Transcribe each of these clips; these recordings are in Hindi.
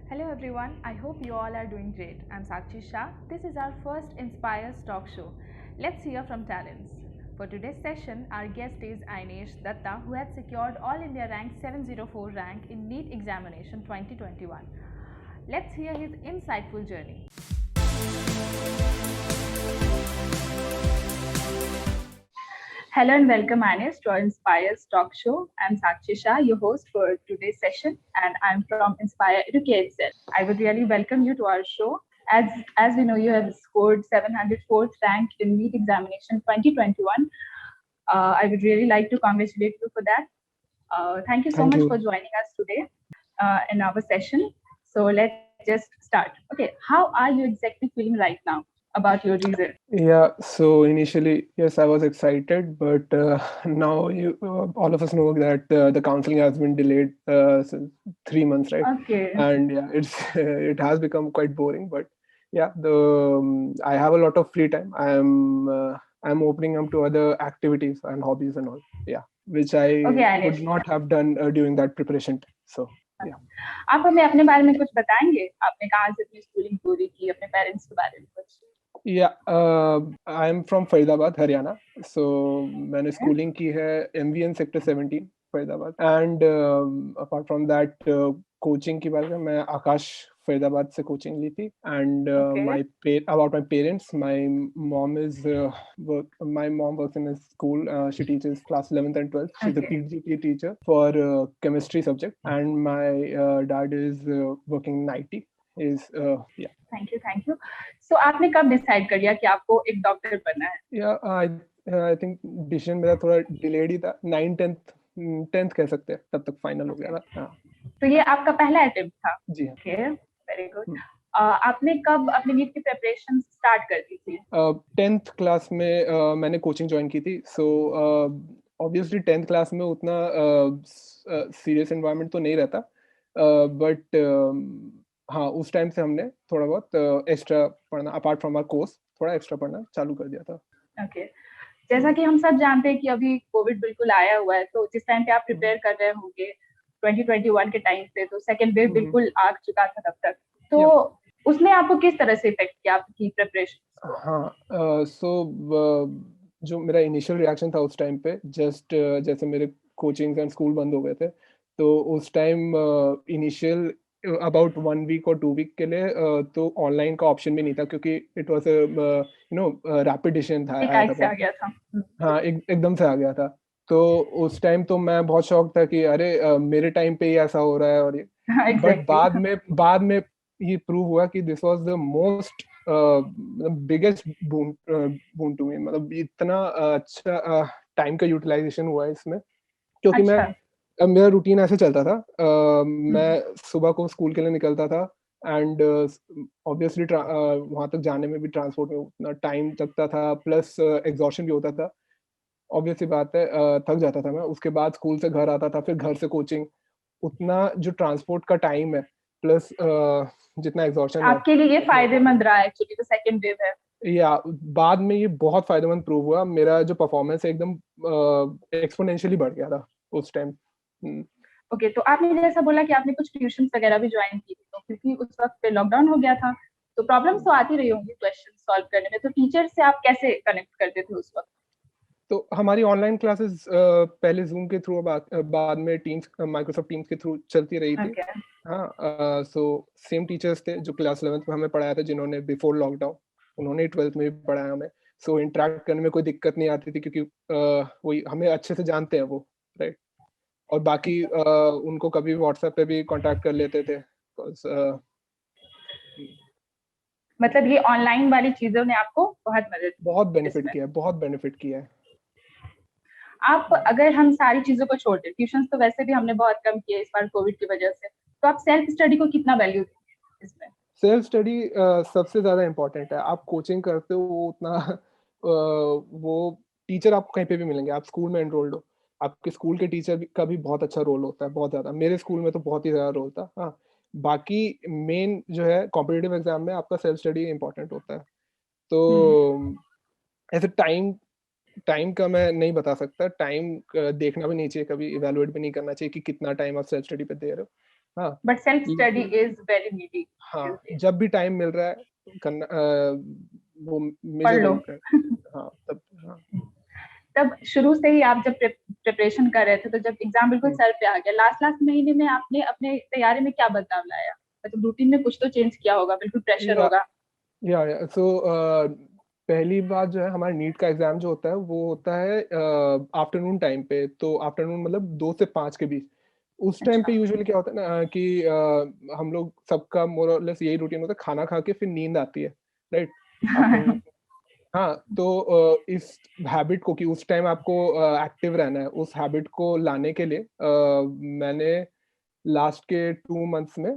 Hello everyone, I hope you all are doing great. I'm Sakshi Shah. This is our first Inspires talk show. Let's hear from talents. For today's session, our guest is Ainesh Datta, who has secured All India Rank 704 rank in NEET examination 2021. Let's hear his insightful journey. Hello and welcome, Anis, to our Inspires talk show. I'm Sakshi Shah, your host for today's session, and I'm from Inspire Educate Cell. I would really welcome you to our show. As we know, you have scored 704th rank in NEET examination 2021. I would really like to congratulate you for that. Thank you so Thank much for you. joining us today in our session. So let's just start. Okay, how are you exactly feeling right now about your result? Yeah, so initially, yes, I was excited, but now all of us know that the counseling has been delayed since 3 months, right? Okay. And yeah, it's it has become quite boring, but yeah, I have a lot of free time. I'm opening up to other activities and hobbies and all. Yeah, which Okay, I could Anish. not have done during that preparation. So yeah. आप हमें अपने बारे में कुछ बताएंगे आपने कहाँ से अपनी स्कूलिंग पूरी की अपने पेरेंट्स के बारे में कुछ Yeah, I'm from Faridabad, Haryana. So मैंने स्कूलिंग की है MVN sector 17 Faridabad and apart from that coaching की बात करें मैं आकाश फरीदाबाद से कोचिंग ली थी and okay my about my parents my mom works in a school she teaches class 11th and 12th. She's a okay PGT teacher for chemistry subject and my dad is working in IT is yeah. Thank you so आपने कब डिसाइड कर लिया कि आपको एक डॉक्टर बनना है या आई थिंक डिसीजन मेरा थोड़ा डिलेड ही था 9th 10th कह सकते हैं तब तक फाइनल हो ओके गया था हाँ तो ये आपका पहला अटेम्प्ट था जी हाँ ओके वेरी गुड हम्म। आपने कब अपनी नीट की प्रिपरेशन स्टार्ट कर दी थी 10th क्लास में मैंने कोचिंग ज्वाइन की थी सो ऑब्वियसली 10th क्लास में उतना सीरियस एनवायरनमेंट तो नहीं रहता बट हाँ उस टाइम से हमने थोड़ा बहुत एक्स्ट्रा पढ़ना अपार्ट फ्रॉम आवर कोर्स थोड़ा एक्स्ट्रा पढ़ना चालू कर दिया था ओके जैसा कि हम सब जानते हैं कि अभी कोविड बिल्कुल आया हुआ है तो जिस टाइम पे आप हम्म, प्रिपेयर कर रहे होंगे 2021 के टाइम पे तो सेकेंड वेव हम्म, बिल्कुल आ चुका था तब तक तो या उसने आपको किस तरह से इफेक्ट किया आपकी प्रिपरेशन को हाँ सो जो मेरा इनिशियल रिएक्शन था उस टाइम पे जस्ट जैसे मेरे कोचिंग एंड स्कूल बंद हो गए थे तो उस टाइम इनिशियल अबाउट 1 वीक और 2 वीक के लिए तो ऑनलाइन का ऑप्शन भी नहीं था क्योंकि इट वाज रैपिड डिसीजन था आया था एकाएक से आ बहुत गया था हाँ एकदम से आ गया था तो उस टाइम तो मैं बहुत शौक था कि अरे मेरे टाइम पे ही ऐसा हो रहा है और ये बट एग्जैक्टली बाद में ये प्रूव हुआ कि this was the most biggest boon to me मतलब इतना अच्छा टाइम का यूटिलाइजेशन हुआ है इसमें क्योंकि मैं अच्छा अब मेरा रूटीन ऐसे चलता था मैं सुबह को स्कूल के लिए निकलता था एंड ऑब्वियसली वहां तक जाने में भी ट्रांसपोर्ट में उतना टाइम लगता था प्लस एग्जॉशन भी होता था ऑब्वियस सी बात है थक जाता था मैं उसके बाद स्कूल से घर आता था फिर घर से कोचिंग उतना जो ट्रांसपोर्ट का टाइम है प्लस जितना एग्जॉशन है आपके लिए ये वो फायदेमंद रहा एक्चुअली तो सेकंड वेव है या बाद में ये बहुत फायदेमंद प्रूव हुआ मेरा जो परफॉर्मेंस है एकदम एक्सपोनेंशियली बढ़ गया था उस टाइम ओके तो आपने जैसा बोला कि आपने कुछ ट्यूशन वगैरह भी ज्वाइन की थी तो क्योंकि उस वक्त पे लॉकडाउन हो गया था तो प्रॉब्लम्स तो आती रही होंगी क्वेश्चन सॉल्व करने में तो टीचर से आप कैसे कनेक्ट करते थे उस वक्त तो हमारी ऑनलाइन क्लासेस पहले जूम के थ्रू बाद में टीम्स माइक्रोसॉफ्ट टीम्स के थ्रू चलती रही थी ओके हाँ सो सेम टीचर्स थे जो क्लास 11th में हमें पढ़ाया था जिन्होंने बिफोर लॉकडाउन उन्होंने 12th में भी पढ़ाया हमें सो इंटरेक्ट करने में कोई दिक्कत नहीं आती थी क्योंकि वही हमें अच्छे से जानते हैं वो राइट और बाकी उनको कभी व्हाट्सएप पे भी कांटेक्ट कर लेते थे 'cause, मतलब ये ऑनलाइन वाली चीजों ने आपको बहुत मदद बहुत की बेनिफिट इसमें किया है बहुत बेनिफिट किया है आप अगर हम सारी चीजों को छोड़ दें ट्यूशन तो वैसे भी हमने बहुत कम किए इस बार कोविड की वजह से तो आप सेल्फ स्टडी को कितना वैल्यू देंगे इसमें सेल्फ स्टडी सबसे ज़्यादा इम्पोर्टेंट है आप कोचिंग करते हो वो उतना वो टीचर आपको कहीं पे भी मिलेंगे आप स्कूल में एनरोल्ड हो आपके स्कूल के टीचर का भी बहुत अच्छा रोल होता है बहुत ज़्यादा मेरे स्कूल में तो बहुत ही ज़्यादा रोल था हाँ बाकी मेन जो है कॉम्पिटिटिव एग्जाम में आपका सेल्फ स्टडी इम्पोर्टेंट होता है तो ऐसे टाइम टाइम का मैं नहीं बता सकता टाइम देखना भी नहीं चाहिए कभी इवेलुएट भी नहीं करना चाहिए कि कितना टाइम आप सेल्फ स्टडी पे दे रहे हो हाँ बट सेल्फ स्टडी लेकिन इज वेरी नीडी। हाँ जब भी टाइम मिल रहा है करना, वो पढ़ मेजर लो। रोल कर। हाँ तब हाँ। तब शुरू से ही आप जब प्रिपरेशन कर रहे थे, तो जब एग्जाम बिल्कुल हम्म, सर पे आ गया, लास्ट लास्ट महीने में आपने अपने तैयारी में क्या बदलाव लाया? मतलब रूटीन में कुछ तो चेंज किया होगा, बिल्कुल प्रेशर या होगा। या सो पहली बात जो है, हमारा नीट का एग्जाम जो होता है वो होता है आफ्टरनून टाइम पे। तो आफ्टरनून मतलब 2 से 5 के बीच। उस टाइम पे अच्छा। यूजुअली क्या होता है ना कि हम लोग सबका मोर और लेस यही रूटीन होता है, खाना खा के फिर नींद आती है, राइट? आफ्टरनून। हाँ तो इस हैबिट को कि उस टाइम आपको एक्टिव रहना है, उस हैबिट को लाने के लिए मैंने लास्ट के 2 मंथ्स में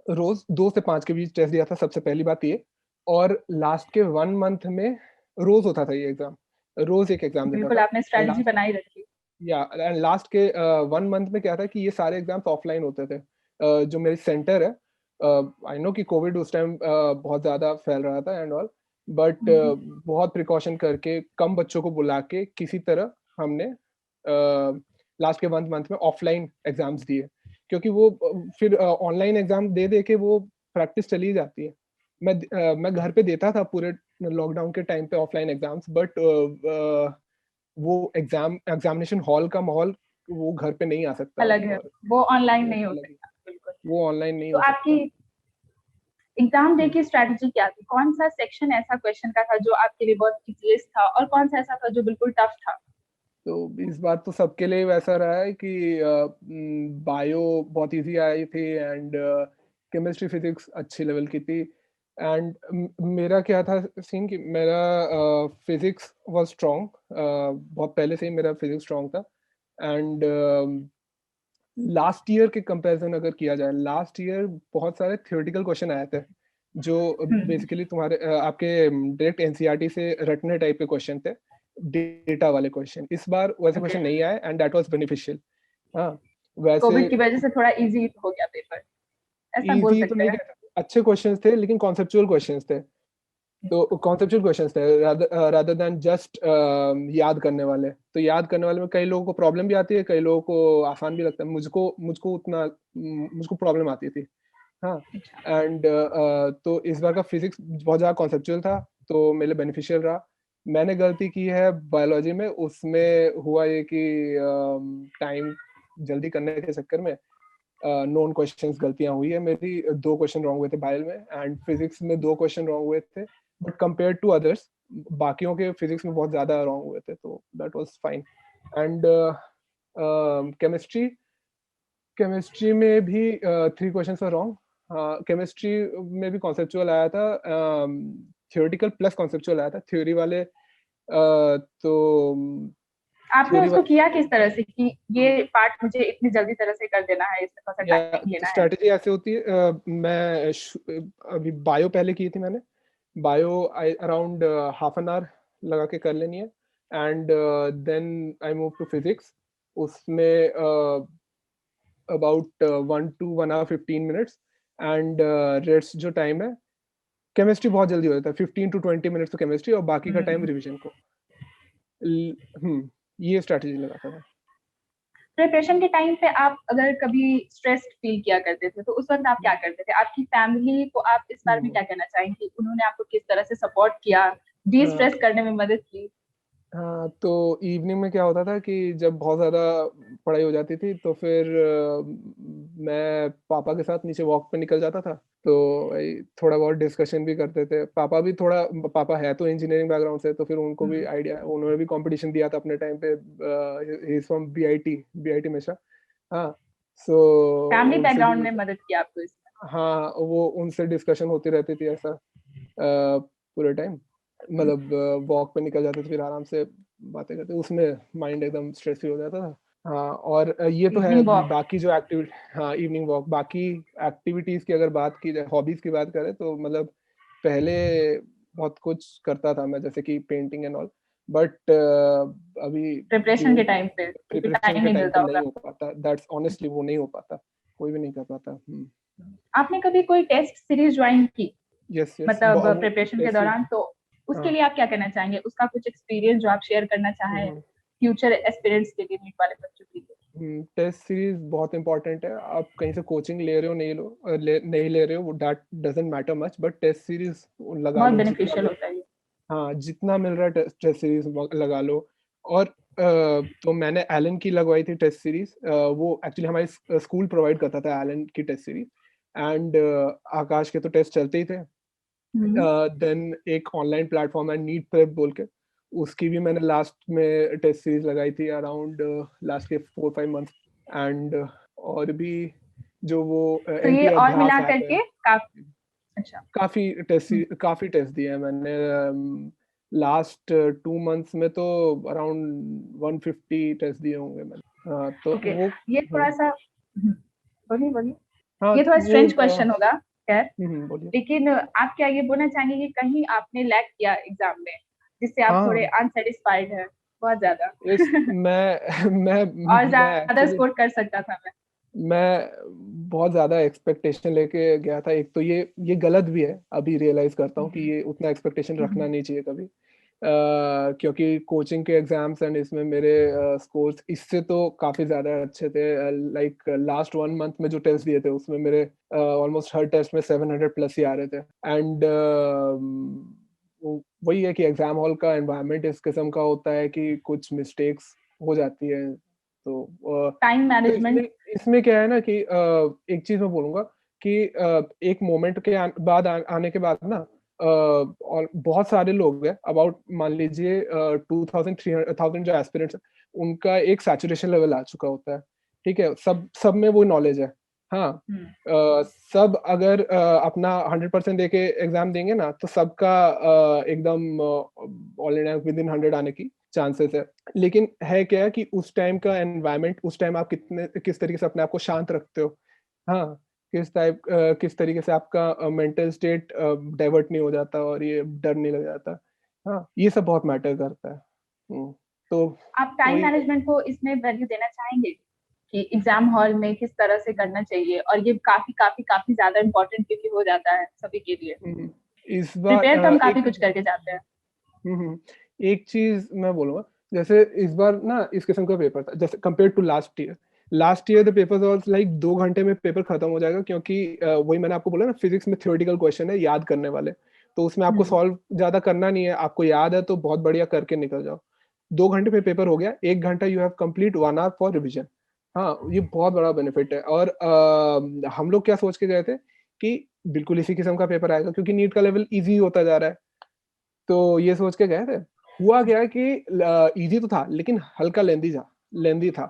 रोज 2 से 5 के बीच टेस्ट दिया था, सबसे पहली बात ये। और लास्ट के 1 मंथ में रोज होता था ये एग्जाम, रोज एक एग्जाम देता बिल्कुल था। आपने स्ट्रेटजी लास्ट बनाई रखी। या लास्ट के 1 मंथ में क्या था कि ये सारे एग्जाम्स ऑफलाइन होते थे। जो मेरी सेंटर है, आई नो कि कोविड उस टाइम बहुत ज्यादा फैल रहा था एंड ऑल, बट हम्म। बहुत प्रिकॉशन करके कम बच्चों को बुला के किसी तरह हमने लास्ट के 1 मंथ में ऑफलाइन एग्जाम्स दिए। क्योंकि वो फिर ऑनलाइन एग्जाम दे दे के वो प्रैक्टिस चली जाती है। मैं घर पे देता था पूरे लॉकडाउन के टाइम पे ऑफलाइन एग्जाम्स, बट वो एग्जामिनेशन हॉल का माहौल वो घर पे नहीं आ सकता। अलग है, और वो ऑनलाइन वो नहीं हो अलग है, सकता बिल्कुल। वो ऑनलाइन नहीं तो हो आपकी सकता। एग्जाम डे हम्म, की स्ट्रेटजी क्या थी? कौन सा सेक्शन ऐसा क्वेश्चन का था जो आपके लिए बहुत इजीएस्ट था, और कौन सा ऐसा था जो बिल्कुल टफ था? तो इस बार तो सबके लिए वैसा रहा है कि बायो बहुत इजी आई थी, एंड केमिस्ट्री फिजिक्स अच्छी लेवल की थी। एंड मेरा क्या था सीन कि मेरा फिजिक्स वाज स्ट्रॉन्ग, बहुत पहले से ही मेरा फिजिक्स स्ट्रॉन्ग था। एंड लास्ट ईयर के कंपैरिजन अगर किया जाए, लास्ट ईयर बहुत सारे थ्योरेटिकल क्वेश्चन आए थे जो हम्म। बेसिकली तुम्हारे आपके डायरेक्ट एनसीईआरटी से रटने टाइप के क्वेश्चन थे, डेटा वाले क्वेश्चन। इस बार वैसे ओके। क्वेश्चन नहीं आए, एंड दैट वाज बेनिफिशियल। हाँ वैसे कोविड की वजह से थोड़ा इजी हो गया पेपर, ऐसा बोल इजी तो सकते नहीं हैं। कह सकते, अच्छे क्वेश्चंस थे लेकिन कॉन्सेप्चुअल क्वेश्चंस थे। तो कॉन्सेप्चुअल क्वेश्चंस थे रादर देन जस्ट याद करने वाले। तो याद करने वाले में कई लोगों को प्रॉब्लम भी आती है, कई लोगों को आसान भी लगता है। मुझको मुझको उतना मुझको प्रॉब्लम आती थी। हाँ अच्छा। एंड तो इस बार का फिजिक्स बहुत ज़्यादा कॉन्सेप्चुअल था, तो मेरे लिए बेनिफिशियल रहा। मैंने गलती की है बायोलॉजी में, उसमें हुआ ये कि टाइम जल्दी करने के चक्कर में नोन क्वेश्चंस गलतियां हुई है मेरी। 2 क्वेश्चन रॉन्ग हुए थे बायो में, एंड फिजिक्स में 2 क्वेश्चन रॉन्ग हुए थे। बट कंपेयर टू अदर्स, बाकियों के फिजिक्स में बहुत ज्यादा रॉन्ग हुए थे, तो that was fine. And chemistry chemistry में भी 3 क्वेश्चन वर रॉन्ग। हाँ केमिस्ट्री में भी कॉन्सेप्चुअल आया था, थियोरेटिकल प्लस कॉन्सेप्चुअल आया था। थ्योरी वाले तो आपने थ्योरी उसको वाले किया किस तरह से कि ये पार्ट मुझे इतनी जल्दी तरह से कर देना है, इसमें थोड़ा सा या टाइम लेना है? स्ट्रैटेजी ऐसे होती है, अभी बायो पहले की थी मैंने। Bio around half an hour लगा के कर लेनी है, and then I move to physics. उसमें about 1 to 1 hour 15 minutes, and rest जो टाइम है केमिस्ट्री बहुत जल्दी हो जाता है, 15 to 20 मिनट्स तो केमिस्ट्री, और बाकी का टाइम हम्म। रिविजन को। ये स्ट्रैटेजी लगाता था। प्रिपरेशन के टाइम पे आप अगर कभी स्ट्रेस्ड फील किया करते थे, तो उस वक्त आप क्या करते थे? आपकी फैमिली को आप इस बारे में हम्म, क्या कहना चाहेंगे? उन्होंने आपको किस तरह से सपोर्ट किया, डी हाँ स्ट्रेस करने में मदद की? हाँ तो इवनिंग में क्या होता था कि जब बहुत ज़्यादा पढ़ाई हो जाती थी तो फिर मैं पापा के साथ नीचे वॉक पे निकल जाता था। तो वही थोड़ा बहुत डिस्कशन भी करते थे। पापा भी थोड़ा, पापा है तो इंजीनियरिंग बैकग्राउंड से, तो फिर उनको भी हम्म। आइडिया, उन्होंने भी कंपटीशन दिया था अपने टाइम पे। ही इज फ्रॉम बीआईटी में। हाँ सो फैमिली उनसे भी, बैकग्राउंड ने मदद की आपको इसमें? हाँ वो उनसे डिस्कशन होती रहती थी ऐसा पूरे टाइम। मतलब वॉक पे निकल जाते थे, फिर आराम से बातें करते, उसमें माइंड एकदम स्ट्रेस फ्री हो जाता था। हाँ और ये तो है। Evening walk. बाकी जो एक्टिविटी, हाँ इवनिंग वॉक, बाकी एक्टिविटीज की अगर बात की जाए, हॉबीज की बात करें, तो मतलब पहले बहुत कुछ करता था मैं, जैसे कि पेंटिंग एंड ऑल। बट अभी प्रिपरेशन जो के टाइम पे क्योंकि प्रिपरेशन टाइम के नहीं टाइम पे मिलता नहीं होगा। हो पाता, दैट्स ऑनेस्टली वो नहीं हो पाता, कोई भी नहीं कर पाता। आपने कभी कोई टेस्ट सीरीज ज्वाइन की, यस यस मतलब वो प्रिपरेशन के टेस्ट सीरीज। दौरान? तो उसके हाँ लिए आप क्या कहना चाहेंगे? उसका कुछ एक्सपीरियंस जो आप शेयर करना चाहें हम्म, फ्यूचर एस्पिरेंट्स के लिए, नीट वाले बच्चों के लिए? टेस्ट सीरीज बहुत इंपॉर्टेंट है। आप कहीं से कोचिंग ले रहे हो नहीं ले रहे हो, that doesn't matter much, but test series लगा बहुत लो जितना बेनिफिशियल मिल, होता है ये। हाँ जितना मिल रहा है टेस्ट सीरीज लगा लो। और तो मैंने एलन की लगवाई थी टेस्ट सीरीज। वो एक्चुअली हमारी स्कूल प्रोवाइड करता था एलन की टेस्ट सीरीज। एंड आकाश के तो टेस्ट चलते ही थे। हम्म। देन एक ऑनलाइन प्लेटफॉर्म है नीट प्रेप बोल के, उसकी भी मैंने लास्ट में टेस्ट सीरीज लगाई थी अराउंड लास्ट के 4-5 मंथ। एंड और भी जो वो तो ये एनटीए और मिला अभ्यास ऐप है, करके काफी अच्छा। काफी टेस्ट दिए हैं मैंने। लास्ट 2 मंथ्स में तो अराउंड 150 टेस्ट दिए होंगे मैंने। तो ओके, वो ये थोड़ा सा बोलिए बोलिए। हाँ ये थोड़ा वो स्ट्रेंज क्वेश्चन होगा, खैर। बोलिए। लेकिन आप क्या ये बोलना चाहेंगे कि कहीं आपने लैग किया एग्जाम में, जिससे आप थोड़े हाँ अनसेटिस्फाइड हैं बहुत ज्यादा? इस मैं मैं और मैं ज्यादा एक्चुअली स्कोर कर सकता था मैं। मैं बहुत ज्यादा एक्सपेक्टेशन लेके गया था। एक तो ये गलत भी है, अभी रियलाइज करता हूँ कि ये उतना एक्सपेक्टेशन रखना नहीं चाहिए कभी। क्योंकि कोचिंग के एग्जाम्स एंड इसमें मेरे स्कोर्स इससे तो काफी ज्यादा अच्छे थे। लाइक लास्ट 1 मंथ में जो टेस्ट दिए थे उसमें मेरे ऑलमोस्ट हर टेस्ट में 700+ ही आ रहे थे। एंड वही है कि एग्जाम हॉल का एनवायरनमेंट इस किस्म का होता है कि कुछ मिस्टेक्स हो जाती है। टाइम तो इसमें मैनेजमेंट। इसमें क्या है ना कि एक चीज मैं बोलूंगा कि एक मोमेंट के बाद आने के बाद ना और बहुत सारे लोग हैं, अबाउट मान लीजिए 2000-3000 जो एस्पिरेंट्स हैं, उनका एक सैचुरेशन लेवल आ चुका होता है। ठीक है, सब में वो नॉलेज है। हाँ, सब अगर अपना 100% देके एग्जाम देंगे ना तो सबका एकदम ऑल इंडिया विद इन 100 आने की चांसेस है। लेकिन है क्या कि उस टाइम का एनवायरनमेंट, उस टाइम आप किस तरीके से अपने आप को शांत रखते हो। हाँ, किस तरीके से आपका मेंटल स्टेट डाइवर्ट नहीं हो जाता और ये डर नहीं लग जाता। हाँ, ये सब बहुत मैटर करता है। तो आप टाइम वही है। मैनेजमेंट को इसमें वैल्यू देना चाहेंगे कि एग्जाम हॉल में किस तरह से करना चाहिए? और ये काफी काफी काफी ज्यादा इम्पोर्टेंट क्योंकि हो जाता है सभी के लिए। हम्म, इस बार प्रिपेयर तो हम काफी एक कुछ करके जाते हैं। हम्म, एक चीज मैं बोलूंगा, जैसे इस बार ना इस किस्म का पेपर था जैसे compare to last year the paper was like 2 घंटे में पेपर खत्म हो जाएगा। क्योंकि वही मैंने आपको बोला ना, फिजिक्स में थ्योरेटिकल क्वेश्चन है याद करने वाले, तो उसमें आपको हम्म। सॉल्व ज्यादा करना नहीं है, आपको याद है तो बहुत बढ़िया करके निकल जाओ। 2 घंटे में पेपर हो गया, 1 घंटा you have complete 1 hour for revision. हाँ, ये बहुत बड़ा बेनिफिट है। और हम लोग क्या सोच के गए थे कि बिल्कुल इसी किस्म का पेपर आएगा क्योंकि नीट का लेवल इजी होता जा रहा है, तो ये सोच के गए थे। हुआ क्या कि इजी तो था लेकिन हल्का लेंदी था।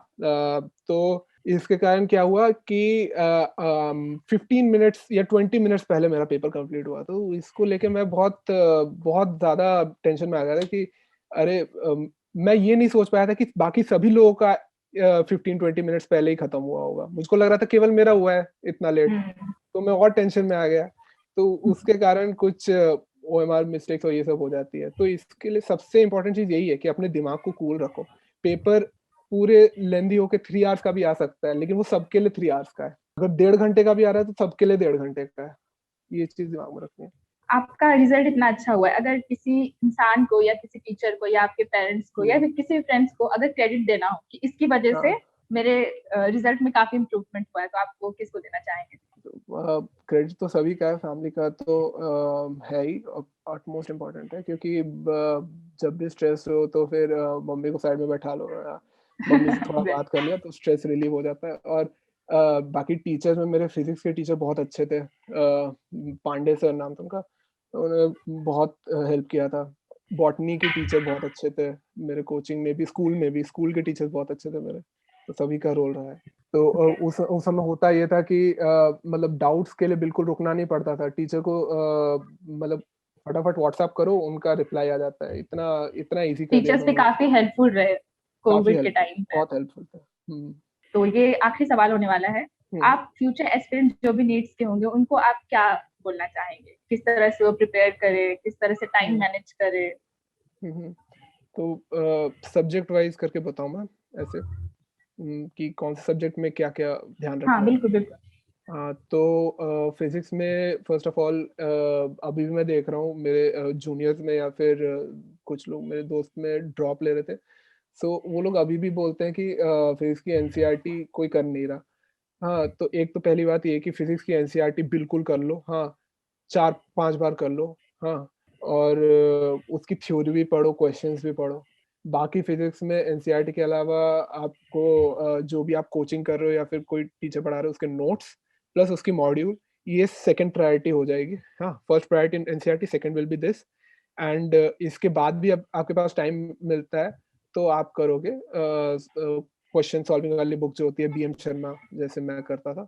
तो इसके कारण क्या हुआ कि 15 मिनट्स या 20 मिनट्स पहले मेरा पेपर कंप्लीट हुआ। तो इसको लेके मैं बहुत ज्यादा टेंशन में आ गया था कि अरे मैं ये नहीं सोच पाया था कि बाकी सभी लोगों का 15-20 मिनट्स पहले ही खत्म हुआ होगा। मुझको लग रहा था केवल मेरा हुआ है इतना लेट, हम्म। तो मैं और टेंशन में आ गया। तो उसके कारण कुछ ओएमआर मिस्टेक्स और ये सब हो जाती है। तो इसके लिए सबसे इंपॉर्टेंट चीज यही है कि अपने दिमाग को कूल रखो। पेपर पूरे लेंदी होके 3 आवर्स का भी आ सकता है, लेकिन वो सबके लिए 3 आवर्स का है। अगर 1.5 घंटे का भी आ रहा है तो सबके लिए 1.5 घंटे का है। ये चीज दिमाग में रखनी है। आपका रिजल्ट इतना अच्छा हुआ है, अगर किसी इंसान को या किसी टीचर को या आपके पेरेंट्स को या हम्म, फिर किसी फ्रेंड्स को अगर क्रेडिट देना हो कि इसकी वजह से हाँ, मेरे रिजल्ट में काफी इम्प्रूवमेंट हुआ है, तो आप वो किसको देना चाहेंगे? क्रेडिट तो सभी का है, फैमिली का तो है ही, मोस्ट इम्पोर्टेंट है। क्योंकि जब भी स्ट्रेस हो तो फिर मम्मी को साइड में बैठा लो, मम्मी से थोड़ा बात कर लिया तो स्ट्रेस रिलीव हो जाता है। और बाकी टीचर्स में मेरे फिजिक्स के टीचर बहुत अच्छे थे, पांडे सर नाम था उनका, उन्होंने बहुत हेल्प किया था। बॉटनी के टीचर बहुत अच्छे थे मेरे, कोचिंग में भी स्कूल के टीचर्स बहुत अच्छे थे मेरे। तो सभी का रोल रहा है। तो Okay. उस समय होता ये था कि मतलब डाउट्स के लिए बिल्कुल रुकना नहीं पड़ता था। टीचर को मतलब फटाफट व्हाट्सएप करो, उनका रिप्लाई आ जाता है। इतना इतना इजी कर दिया टीचर्स था भी उन्होंने। काफी हेल्पफुल रहे काफी कोविड के हेल्पफुल, टाइम पे। बहुत हेल्पफुल था। तो ये आखिरी सवाल होने वाला है। हम्म, आप फ्यूचर एस्पिरेंट्स जो भी नीड्स के होंगे उनको आप क्या बोलना चाहेंगे? किस तरह से वो प्रिपेयर करे, किस तरह से टाइम हम्म, मैनेज करे? हम्म। तो सब्जेक्ट वाइज करके बताऊं मैं ऐसे, कि कौन से सब्जेक्ट में क्या क्या ध्यान हाँ रखना है। बिल्कुल बिल्कुल। हाँ, तो फिजिक्स में फर्स्ट ऑफ ऑल अभी भी मैं देख रहा हूँ मेरे जूनियर्स में या फिर कुछ लोग मेरे दोस्त में ड्रॉप ले रहे थे। सो वो लोग अभी भी बोलते हैं कि फिजिक्स की एनसीईआरटी कोई कर नहीं रहा। हाँ, तो एक तो पहली बात ये है कि फिजिक्स की एनसीईआरटी बिल्कुल कर लो। हाँ, 4-5 बार कर लो। हाँ, और उसकी थ्योरी भी पढ़ो, क्वेश्चंस भी पढ़ो। बाकी फिजिक्स में एनसीईआरटी के अलावा आपको जो भी आप कोचिंग कर रहे हो या फिर कोई टीचर पढ़ा रहे हो उसके नोट्स प्लस उसकी मॉड्यूल, ये सेकंड प्रायोरिटी हो जाएगी। हाँ, first priority in NCERT, second will be this. And इसके बाद भी अब आपके पास टाइम मिलता है तो आप करोगे क्वेश्चन सॉल्विंग वाली बुक जो होती है बीएम शर्मा, जैसे मैं करता था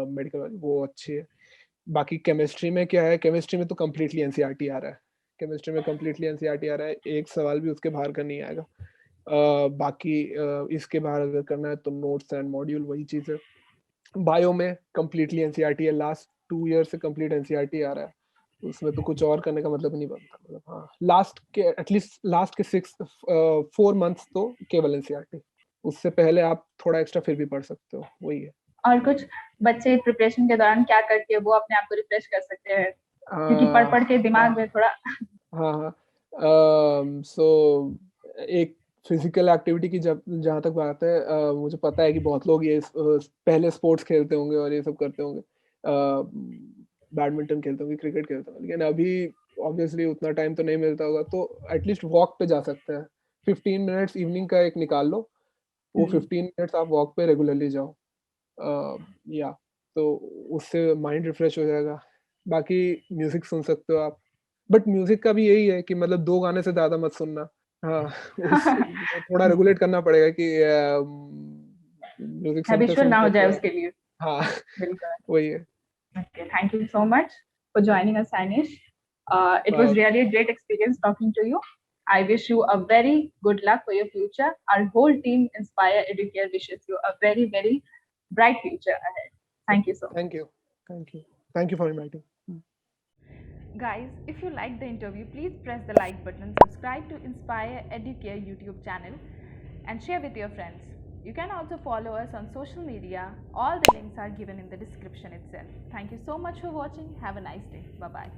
मेडिकल वाली, वो अच्छी है। बाकी केमिस्ट्री में क्या है, केमिस्ट्री में तो कम्प्लीटली एनसीईआरटी आ रहा है। केमिस्ट्री में कम्प्लीटली एनसीईआरटी आ रहा है, एक सवाल भी उसके बाहर का नहीं आएगा। बाकी इसके बाहर अगर करना है तो नोट्स एंड मॉड्यूल वही चीज़ है। बायो में कम्प्लीटली एनसीईआरटी है, लास्ट 2 ईयर से कम्प्लीट एनसीईआरटी आ रहा है। उसमें तो कुछ और करने का मतलब नहीं बनता। मतलब हाँ, लास्ट के एटलीस्ट लास्ट के 4 मंथ्स तो केवल एनसीईआरटी। उससे पहले आप थोड़ा एक्स्ट्रा फिर भी पढ़ सकते हो, वही है। और कुछ बच्चे प्रिपरेशन के दौरान क्या करके वो अपने आप को रिफ्रेश कर सकते हैं, क्योंकि पढ़ के दिमाग में थोड़ा हाँ, हाँ। सो एक फिजिकल एक्टिविटी की जब जहाँ तक बात है, मुझे पता है कि बहुत लोग ये पहले स्पोर्ट्स खेलते होंगे और ये सब करते होंगे, बैडमिंटन खेलते होंगे, क्रिकेट खेलते होंगे, लेकिन अभी ऑब्वियसली उतना टाइम तो नहीं मिलता होगा, तो एटलीस्ट वॉक पे जा सकते हैं। 15 मिनट्स इवनिंग का एक निकाल लो, वो 15 मिनट्स आप वॉक पे रेगुलरली जाओ। या तो उससे माइंड रिफ्रेश हो जाएगा। बाकी म्यूजिक सुन सकते हो आप, बट म्यूजिक का भी यही है कि मतलब 2 गाने से ज़्यादा मत सुनना। हाँ, उस वो थोड़ा रेगुलेट करना पड़ेगा कि म्यूजिक हैबिचुअल ना हो सुनते-सुनते जाए थोड़ा। उसके लिए। हाँ, बिल्कुल। वही है। Okay, thank you so much for joining us, Anish. It was a, really a great experience talking to you. I wish you a very good luck for your future. Our whole team, Inspire Educare, wishes you a very, very bright future ahead. Thank you so much. Thank you, thank you. Thank you for inviting. Guys, if you liked the interview, please press the like button, subscribe to Inspire Educare YouTube channel, and share with your friends. You can also follow us on social media. All the links are given in the description itself. Thank you so much for watching. Have a nice day. Bye bye.